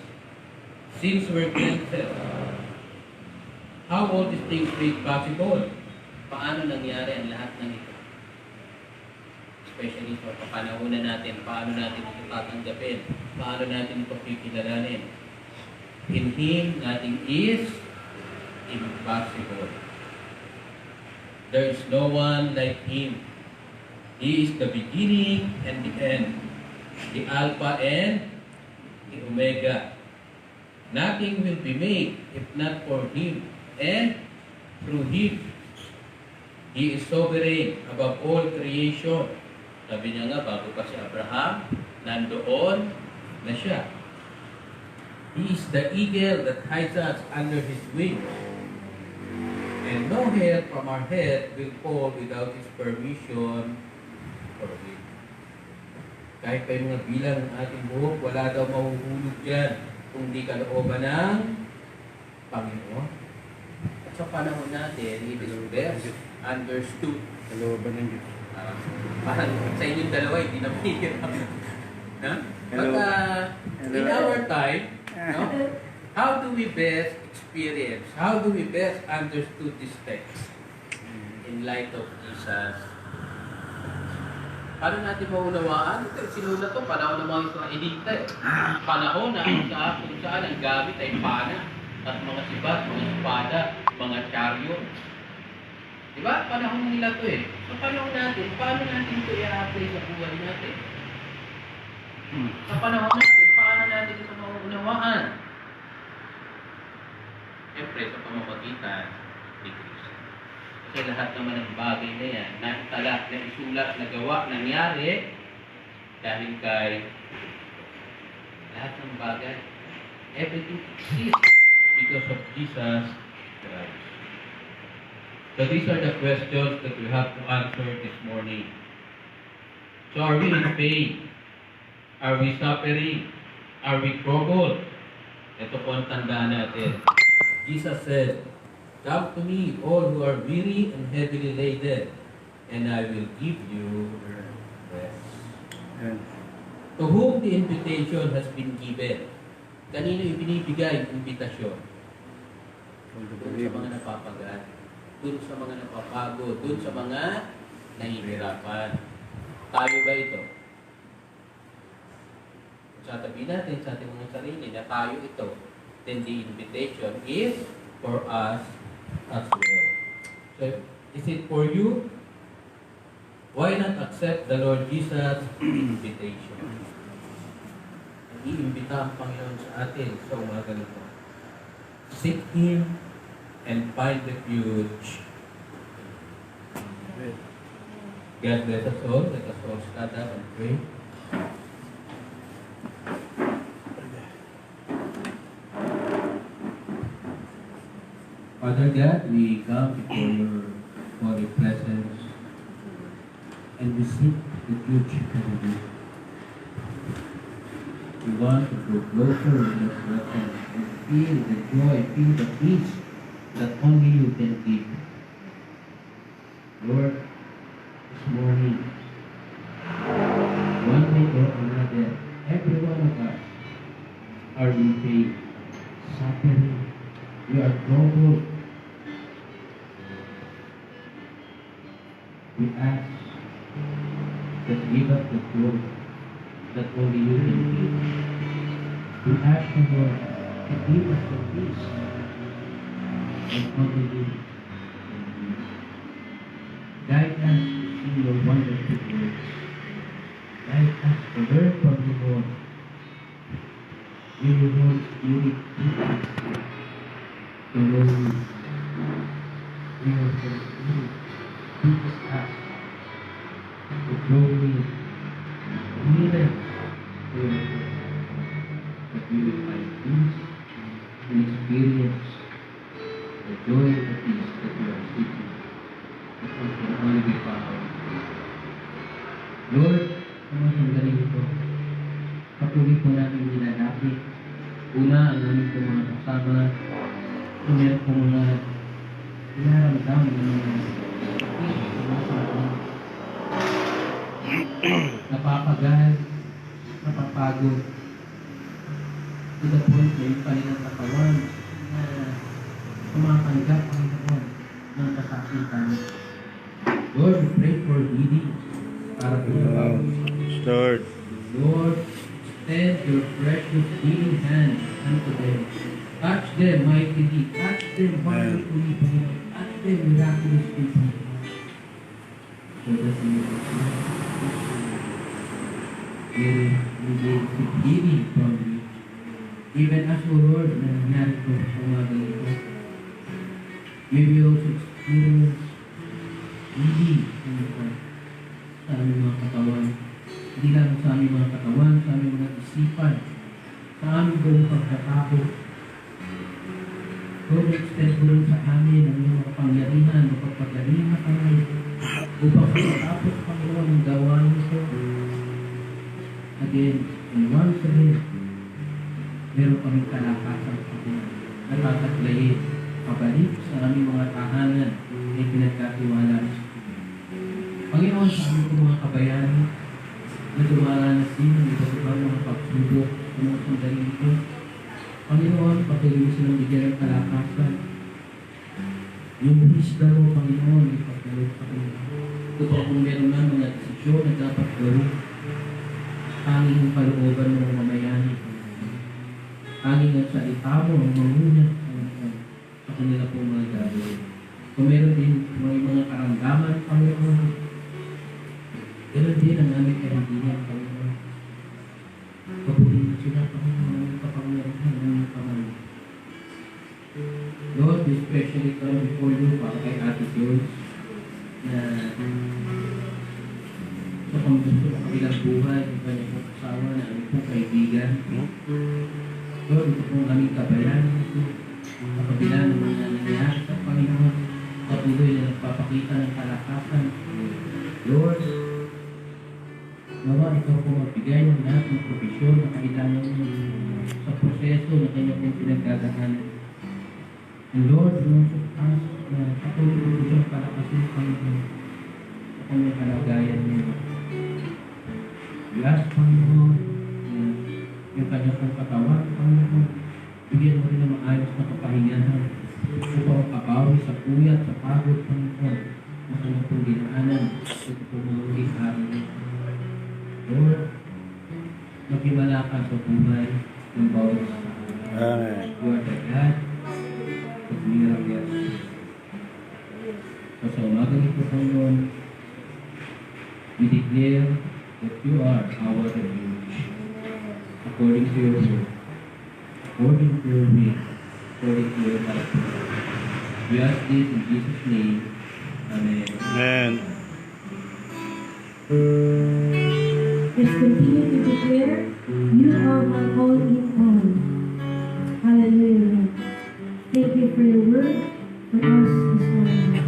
S4: Sins were cleansed. How all these things made possible? Paano nangyari ang lahat ng ito? Especially sa kapanahunan natin, paano natin ito tatanggapin? Paano natin ito kikilalanin? In Him, nothing is impossible. There is no one like Him. He is the beginning and the end, the Alpha and the Omega. Nothing will be made if not for Him and through Him. He is sovereign above all creation. Sabi niya nga, bago pa si Abraham, nandoon na siya. He is the eagle that hides us under His wings. And no hair from our head will fall without His permission or will. Kahit pa yung mga bilang ng ating buhok, wala daw mahuhulog dyan kung di kalooban ng Panginoon. At sa panahon natin, it is best understood.
S2: Kalooban ng Diyos.
S4: Parang sa inyong dalawa, hindi na mahirap. Ha?
S2: Hello.
S4: But in our time, no, how do we best experience, how do we best understood this text in light of Jesus? Paano natin maunawaan? Sinulat to, panahon ng mga Israelita. Panahon na kung saan ang gamit ay pana at mga sibat, mga espada, mga chariot. Diba? Panahon nila to eh. Sa panahon natin, paano natin ito i-apply sa buhay natin? Sa panahon natin, paano natin ito maunawaan? Siyempre, sa pamamagitan ni Kristo. Kasi lahat naman ng bagay na yan, natala, na isulat, nagawa, nangyari, dahil kay lahat ng bagay. Everything exists because of Jesus Christ. So these are the questions that we have to answer this morning. So are we in pain? Are we suffering? Are we troubled? Ito po ang tandaan natin. Jesus said, "Come to me, all who are weary and heavily laden, and I will give you rest."
S2: Ayan.
S4: To whom the invitation has been given. Kanino ibinibigay ang imbitasyon? Doon sa mga napapagaan, doon sa mga napapagod, doon sa mga nahihirapan. Tayo ba ito? Sasabihin natin sa ating mga sarili na tayo ito, then the invitation is for us as well. So, is it for you? Why not accept the Lord Jesus' invitation? Iimbita ang Panginoon sa atin sa umaga nito. Seek Him and find refuge. God bless us all. Let us all stand up and pray. Father God, we come before your holy presence and we seek refuge from you. We want to go closer in your presence and feel the joy, feel the peace that only you can give. Lord, this morning, one way or another, every one of us are in pain, suffering. We are troubled. We ask that give us the joy that only you can give. We ask the Lord to give us the peace that only you can give. Guide us to see your wonderful works. Guide us to learn from the Lord. Give your Holy Spirit teach us to know you. Give your Holy Spirit teach us to grow in nearer to your Lord, that we will find peace and experience the joy and the peace that we are seeking. That can only be found. Lord, sa mga sandali ito, patuloy po namin nilalapit. Una, ang aming po mga kasama, na meron po mga inaramdam ng mga napapagal, napapagod, to the point na yung kanilang katawan na tumatanggap ang Panginoon ng kasakitan. Lord, we pray for healing para po sa bawat.
S2: Lord.
S4: Lord, extend your precious healing hand unto them. Touch them mightily, touch them wonderfully, Panginoon. Touch them miraculously, Panginoon. for the sake of God. We seek healing from you. Even as, O Lord, na nangyari ko sa umaga ito, may we also experience healing sa aming mga katawan. Hindi lang sa aming mga katawan, sa aming mga isipan, sa aming buong pagkatapos. Lord, extend mo rin sa amin ang iyong makapangyarihan, mapagpagaling na kami, upang pagkatapos, Panginoon, ang gawain ito. Again, and once again, meron kaming kalakasan sa Panginoon. Natataglayin, pabalik sa aming mga tahanan na pinagkatiwala sa Panginoon, sa aming mga kabayani na dumaranas din ng iba't ibang mga pagsubok sa mga sandali ito. Panginoon, patuloy mo silang bigyan ng kalakasan. Yung wisdom mo, Panginoon, ipagdalot sa kanila. Upang kung meron na mga desisyon na dapat gawin, tanging ang kalooban mo ang mamayani. Tanging ang salita mo ang mangunat sa kanila pong mga gagawin. Kung meron din mga karamdaman, Panginoon, ganoon din ang aming kahilingan, Panginoon. Pabuhin sila, Panginoon, kapangyarihan ng Panginoon. Lord, we especially come before you para kay Ate Joyce na sa panggusto sa kabilang buhay, yung kanyang pong asawa na aming pong kaibigan. Lord, ito pong aming kabayan, sa kabila ng mga nangyayari sa Panginoon, patuloy na nagpapakita ng kalakasan. Lord, nawa ikaw po magbigay ng lahat ng provisyon na kailangan mo sa proseso na kanya pong pinagdadaanan. And Lord, us na patuloy po siyang palakasin Panginoon sa kanyang kalagayan niyo. We ask, Panginoon, na yung kanyang pong katawan, Panginoon, bigyan mo rin ng maayos na kapahingahan upang makabawi sa puyat, sa pagod, Panginoon, na kanyang pong dinaanan sa itong mga uling araw niyo. Lord, maghimala ka sa buhay ng bawat isa.
S2: Amen.
S4: You are the God of miracles. So sa umaga nito, Panginoon, we declare that you are our refuge. According to your word, according to your will, according to your heart. We ask this in Jesus' name. Amen.
S2: Amen.
S1: Let's continue to declare, you are my all in all. Hallelujah. Thank you for your word for us this morning.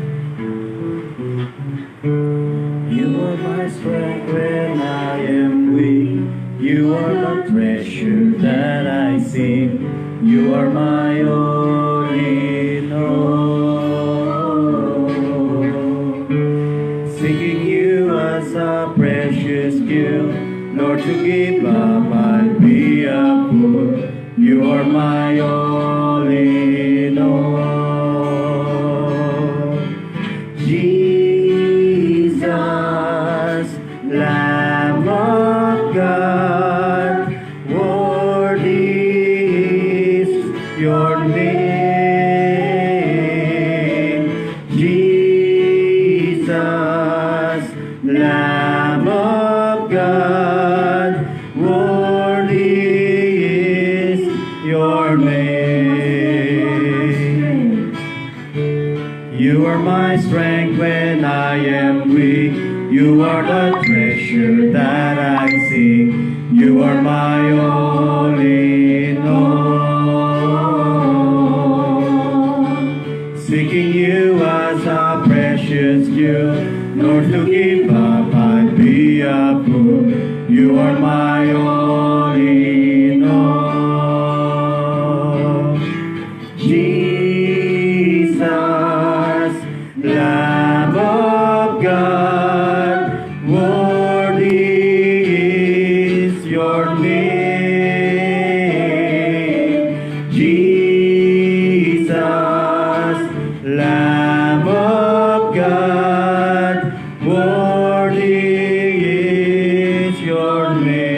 S2: You are my strength when I am weak. You are the treasure that I seek. You are my all in all. Seeking you as a precious gift, Lord, to give up I'd be a fool. You are my all in all. Jesus, Lamb of God, worthy is your name. Jesus, Lamb of God, worthy is your name. You are my strength when I am weak. You are the treasure that I seek. You are my all in all. Seeking you as a precious gift, Lord, to give up I'd be a fool. You are my all in all. Jesus, Lamb of God, worthy is your name. Jesus, Lamb of God, worthy is your name.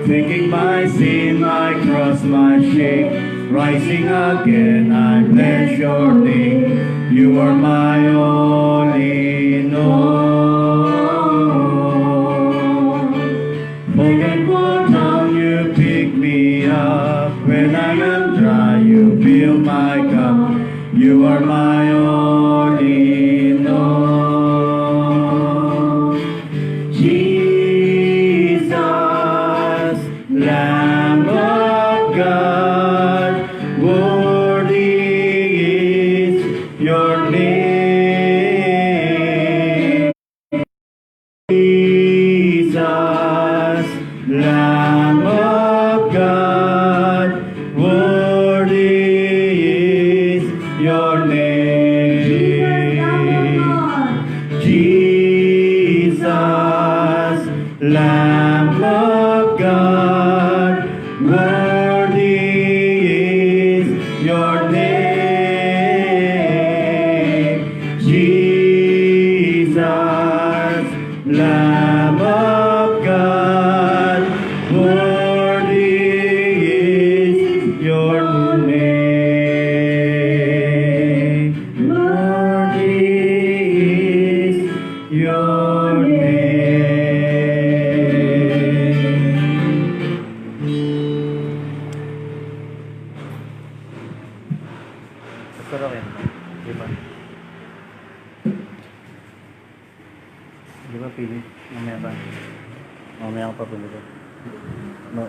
S2: Taking my sin, my cross, my shame, rising again, I bless your name. You are my all in all. Forget what down, you pick me up. When I am dry, you fill my cup. You are my all in all. Jesus, Lamb of God, worthy is your name. Jesus, Lamb of God, worthy is your name. Jesus, Lamb of God, worthy is your name. Jesus, Lamb of God, worthy is your name. Worthy is your name. Sarapin. Di ba pili? Mamaya pa. Mamaya ako pa pili ko. No.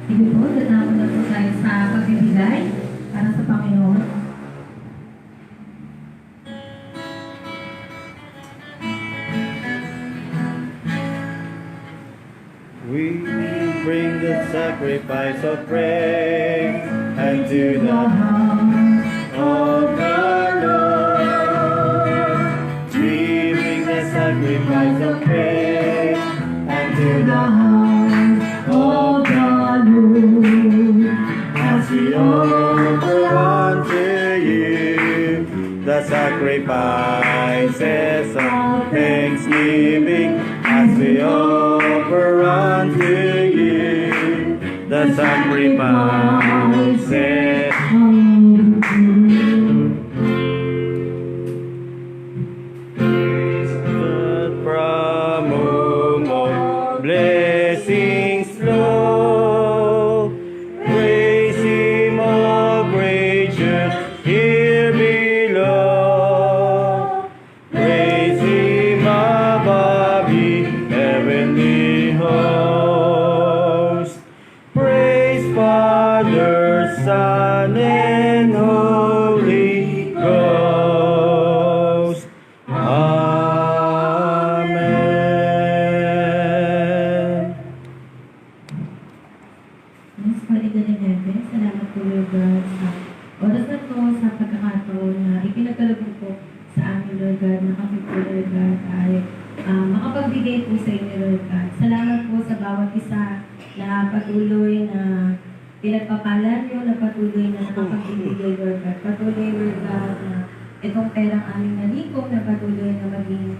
S1: Sige po, dadako na po tayo sa pagbibigay para sa Panginoon.
S2: We bring the sacrifice of praise and to the house of the Lord. We bring the sacrifice of praise and to the house of the Lord. As we offer unto you the sacrifices of thanksgiving, as we offer unto you the sacrifices. Good from whom all blessings flow. Praise Him, all creatures here below. Praise Him above ye heavenly hosts. Praise Father, Son, and Holy Ghost. Amen.
S1: Yes, Panginoon, salamat po Lord God sa oras na to, sa pagkakataon na ipinagkaloob po sa amin Lord God, na kami po Lord God ay makapagbigay po sa inyo Lord God. Salamat po sa bawat isa na patuloy na pinagpapala nyo, na patuloy na nakapagbibigay Lord God. Patuloy Lord God na itong perang aming nalikom na patuloy na maging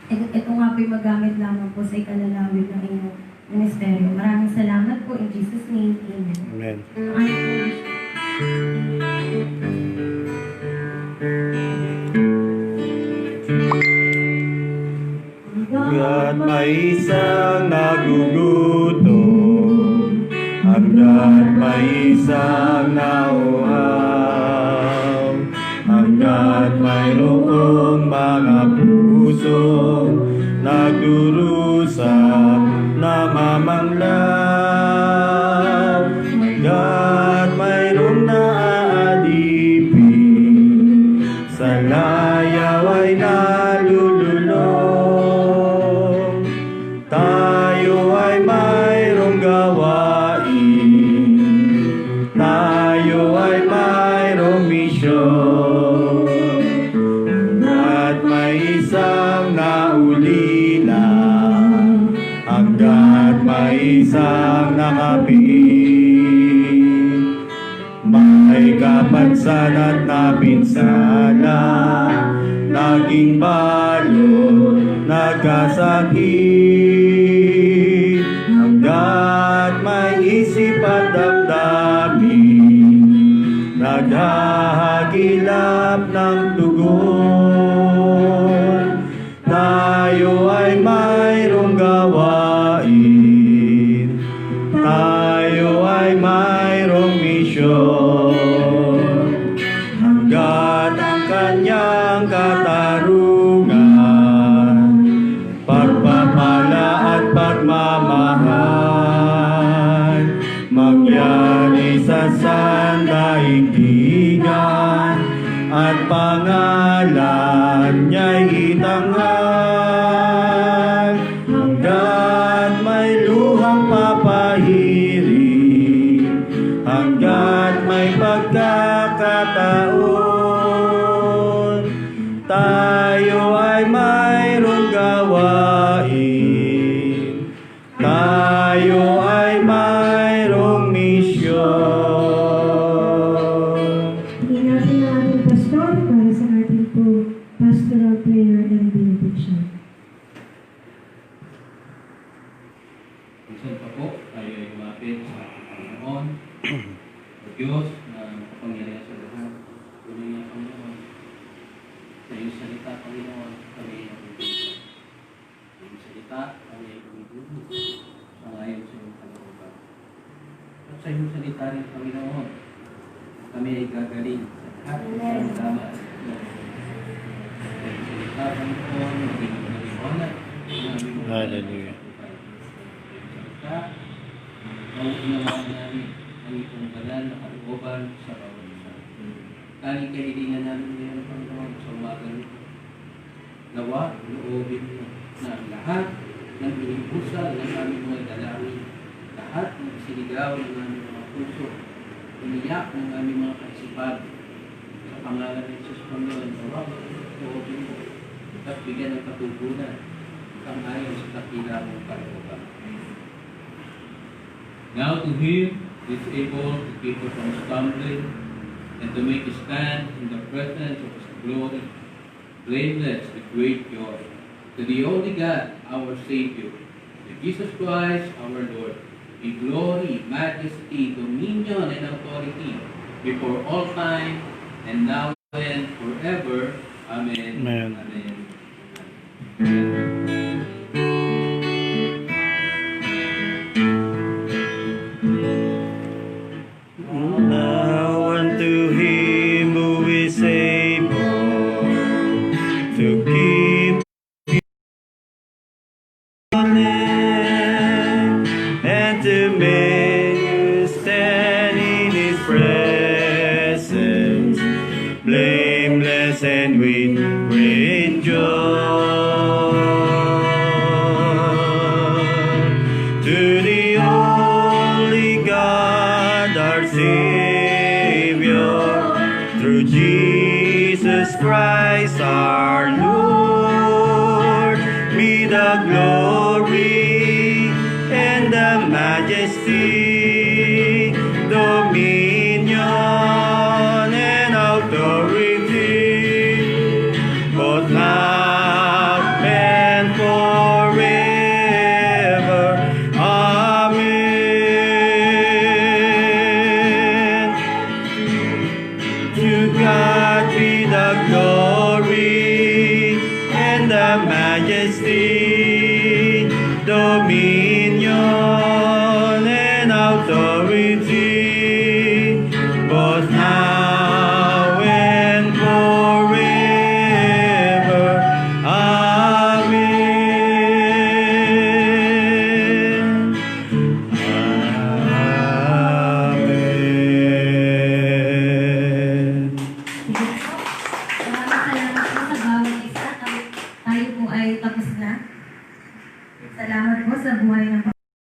S1: ito nga po'y magamit lamang po sa ikalalawin ng inyong ministeryo. Maraming salamat po in Jesus' name. Amen.
S2: Amen. Hanggat may isang nagugutom, hanggat may isang nauhaw, hanggat mayroong mga pusong nagdurusa, namamanglaw, hanggat mayroong naaadipin, sa layaw ay nalululong. Tayo ay mayroong gawain, tayo ay mayroong misyon, at may isang naulila, hanggat may isang nakapiin. napansan at napinsala, naging balot, nagkasakit, hanggat may isip at damdamin, naghahagilap ng tugon. Tayo ay mayroong gawain, tayo ay mayroong misyon, hanggat ang kanyang katarungan, pagpapala at pagmamahal, magyari sa sandaigdigan, at pangalan niya'y itanghal, hanggat may luhang papahiring, hanggat may pagkakataon, tayo ay mayroong gawain, tayo ay mayroong misyon.
S5: Hingin natin ang ating pastor para sa ating po pastoral prayer and benediction.
S4: Minsan pa po tayo ay lumapit sa ating Panginoon, o Diyos na makapangyarihan sa lahat. Tunay nga Panginoon, sa iyong salita, Panginoon, kami ay nabubuhay. Sa iyong salita, kami ay bumibubog sangayon sa iyong kalooban. At sa iyong salita rin, Panginoon, kami ay gagaling sa lahat ng karamdaman. Sa iyong salita, Panginoon, maging maliwanag ang aming mga
S2: Hallelujah.
S4: mauunawaan namin ang itong banal na kalooban sa bawat isa. Tanging kahilingan namin ngayon, Panginoon, sa umagang ito. Nawa, loobin mo na ang lahat ng inibusal ng aming mga dalangin, lahat ng sinigaw ng aming mga puso, iniyak ng aming mga kaisipan, sa pangalan ng Jesus, Panginoon, nawa, loobin mo at bigyan ng katugunan ang ayon sa takila mong kalooban. Now to him who is able to keep us from stumbling and to make us stand in the presence of his glory, blameless with great joy. To the only God, our Savior, to Jesus Christ, our Lord, be glory, majesty, dominion, and authority before all time, and now and forever. Amen.
S2: Amen.
S4: Amen.
S2: Now unto him who is able to keep and to make you stand in his presence, blameless and with great joy. To the only God, our Savior, through Jesus Christ our Lord, be the glory and the majesty, dominion and authority, both now and forever. Amen. To God be the glory and the majesty, dominion and authority, both now and forever. Amen. Amen.
S1: Maraming salamat po sa bawat isa. Tayo po ay tapos na. Salamat po sa buhay ng